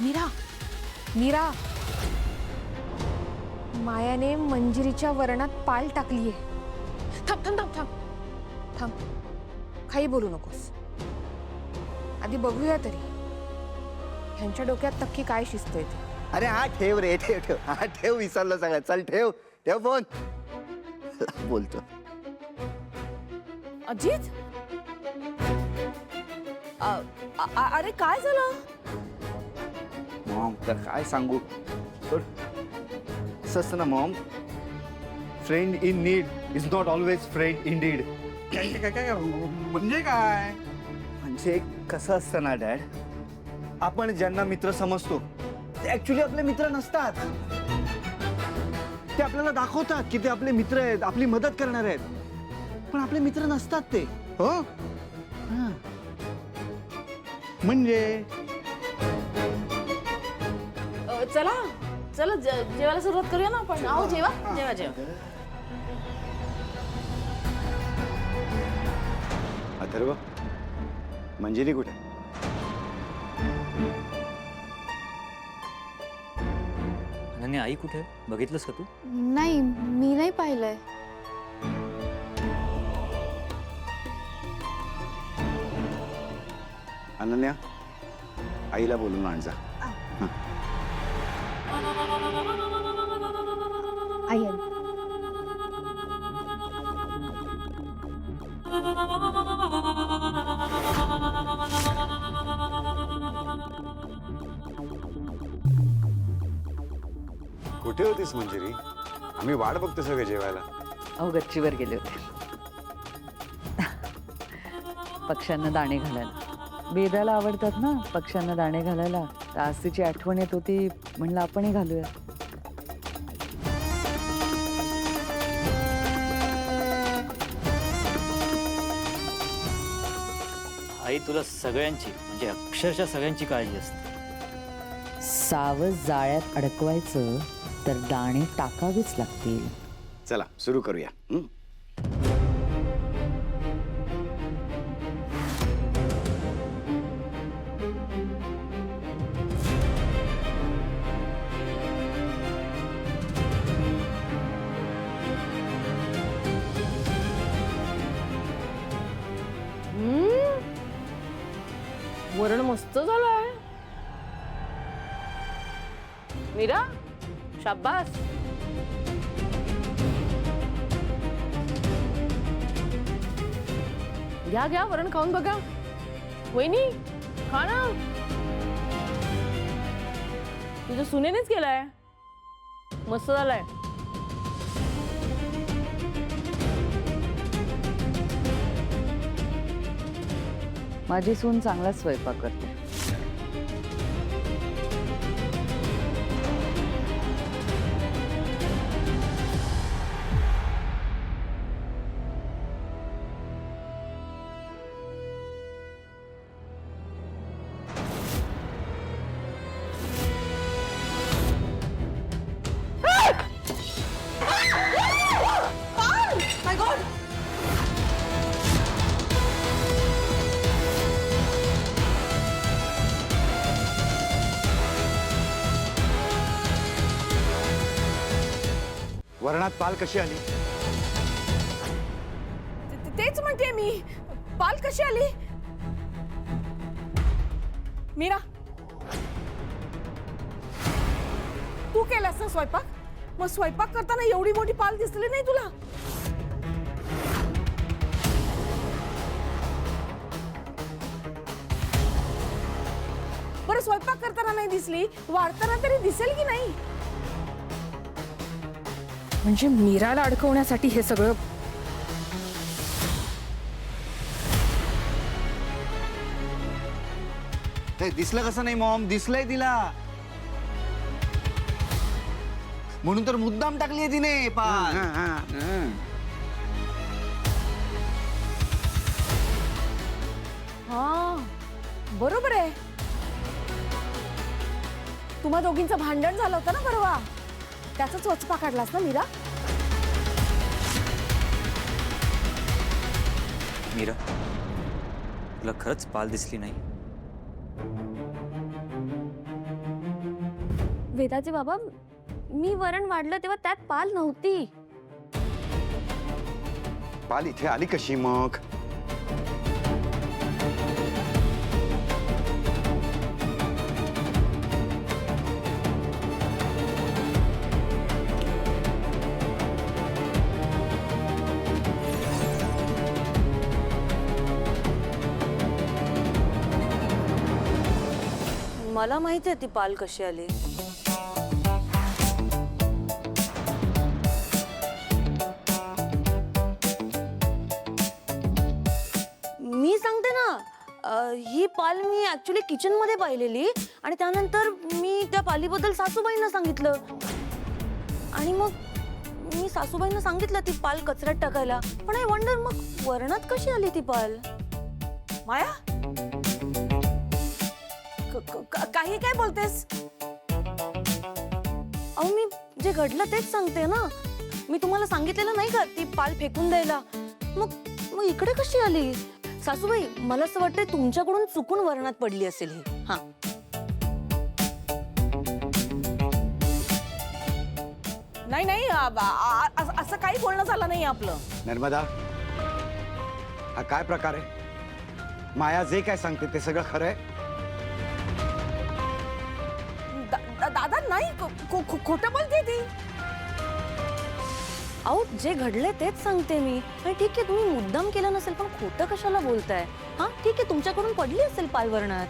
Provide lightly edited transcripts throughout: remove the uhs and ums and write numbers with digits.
मीरा, मीरा, मायाने मंजिरीच्या वरणात पाल टाकलीये. थांब थांब थांब थांब थांब, काही बोलू नकोस. आधी बघूया तरी ह्यांच्या डोक्यात नक्की काय शिजतंय ते. अरे हा ठेव रे, ठेव ठेव, हा ठेव, विसरलो सगळं. चल ठेव ठेव फोन. बोलतो. अजित, अरे काय झालं? मॉम तर काय सांगू. असं ना Maugham, friend in need is not always friend in deed. म्हणजे काय? म्हणजे कसं असतं ना डॅड, आपण ज्यांना मित्र समजतो ते ऍक्च्युली आपले मित्र नसतात. ते आपल्याला दाखवतात की ते आपले मित्र आहेत, आपली मदत करणार आहेत, पण आपले मित्र नसतात ते. हो हां. म्हणजे चला चला जेवायला सुरुवात करूया ना आपण. आओ जेवा जेवा जेवा. अथर्व, मंजिरी कुठे? अनन्या, आई कुठे? बघितलंस का तू? नाही, मी नाही पाहिलंय. अनन्या, आईला बोलून आण जा. आई आली. कुठे होतीस मंजिरी? आम्ही वाट बघतो सगळे जेवायला. अहो गच्चीवर गेले होते पक्ष्यांना दाणे घालायला. बेदाला आवडतात ना पक्ष्यांना दाणे घालायला. तर आज तिची आठवण येत होती, म्हणलं आपणही घालूया. आई, तुला सगळ्यांची म्हणजे अक्षरशः सगळ्यांची काळजी असते. सावज जाळ्यात अडकवायचं तर दाणे टाकावेच लागतील. चला सुरू करूया. वरण मस्त झालंय. मीरा, शाबास. घ्या घ्या, वरण खाऊन बघा. वहिनी, खा ना. तुझ्या सुनेनेच केलाय. मस्त झालाय. माझी सून चांगला स्वयंपाक करते. वरणात पाल कशी आली? तेच म्हणते मी, पाल कशी आली? मीरा, तू केलास ना स्वयंपाक? मग स्वयंपाक करताना एवढी मोठी पाल दिसली नाही तुला? बरं, स्वयंपाक करताना नाही दिसली, वाढताना तरी दिसेल की नाही? म्हणजे मीराला अडकवण्यासाठी हे सगळं. ते दिसलं कसं नाही मॉम? दिसलंय तिला, म्हणून तर मुद्दाम टाकलीये तिने पाल. हा, बरोबर आहे. तुम्हा दोघींचं भांडण झालं होतं ना परवा, त्याचाच वचपा काढलास ना मीरा? मीरा, तुला खरंच पाल दिसली नाही? वेदाचे बाबा, मी वरण वाढलं तेव्हा त्यात पाल नव्हती. पाल इथे आली कशी मग? मला माहिती आहे ती पाल कशी आली. मी सांगते ना, ही पाल मी ऍक्च्युली किचन मध्ये पाहिलेली आणि त्यानंतर मी त्या पालीबद्दल सासूबाईंना सांगितलं आणि मग मी सासूबाईंना सांगितलं ती पाल कचऱ्यात टाकायला. पण आय वंडर मग वरणात कशी आली ती पाल? माया, काही काय बोलतेस? अहो मी जे घडलं तेच सांगते ना. मी तुम्हाला सांगितलेलं नाही का ती पाल फेकून द्यायला. मग मग इकडे कशी आली? सासूबाई, मला असं वाटतंय तुमच्याकडून चुकून वरणात पडली असेल ही. हा, नाही नाही, असं काही बोलणं झालं नाही आपलं. नर्मदा, हा काय प्रकार आहे? माया जे काय सांगते ते सगळं खरं आहे? दादा नाही, खोटं बोलते ती. अहो जे घडले तेच सांगते मी. आणि ठीक आहे तुम्ही मुद्दाम केलं नसेल, पण खोटं कशाला बोलताय? हा ठीक आहे, तुमच्याकडून पडली असेल पाल वरणात.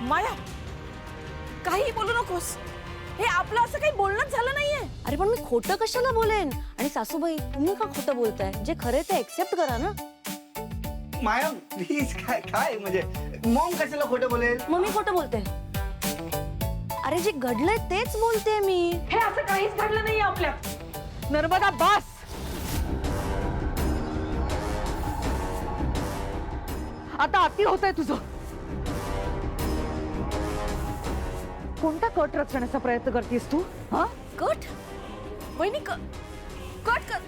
माया, काही बोलू नकोस. हे आपलं असं काही बोलणंच झालं नाहीये. अरे पण मी खोटं कशाला बोलेन? आणि सासूबाई, तुम्ही का खोटं बोलताय? जे खरे ते एक्सेप्ट करा ना. माया प्लीज, काय काय म्हणजे मॉम कशाला खोटं बोलेल? मग मी खोटं बोलते? अरे जे घडलंय तेच बोलते मी. हे असं काहीच घडलं नाहीये आपल्या. नर्मदा बस. आता अति होतंय तुझं. कोणता कट रचण्याचा प्रयत्न करतेस तू? हा, कट? वहिनी कट कर.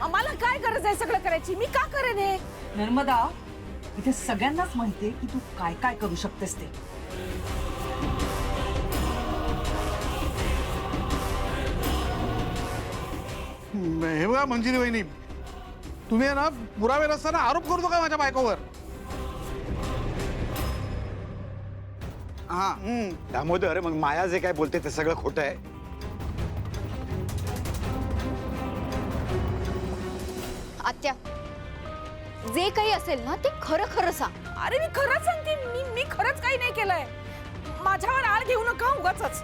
मला काय गरज आहे सगळं करायची? मी का करेन हे? नर्मदा, इथे सगळ्यांनाच माहितीये की तू काय काय करू शकतेस ते. हे बघा मंजिरी वहिनी, तुम्ही ना पुरावे नसताना आरोप करतो का माझ्या बायकोवर? हा, दामोदर, मग माया जे काय बोलते ते सगळं खोटं आहे? आत्या, जे काही असेल ना ते खरं खरं सांग. अरे मी खरंच सांगते, मी खरंच काही नाही केलंय. माझ्यावर आळ घेऊ नका उगाचच.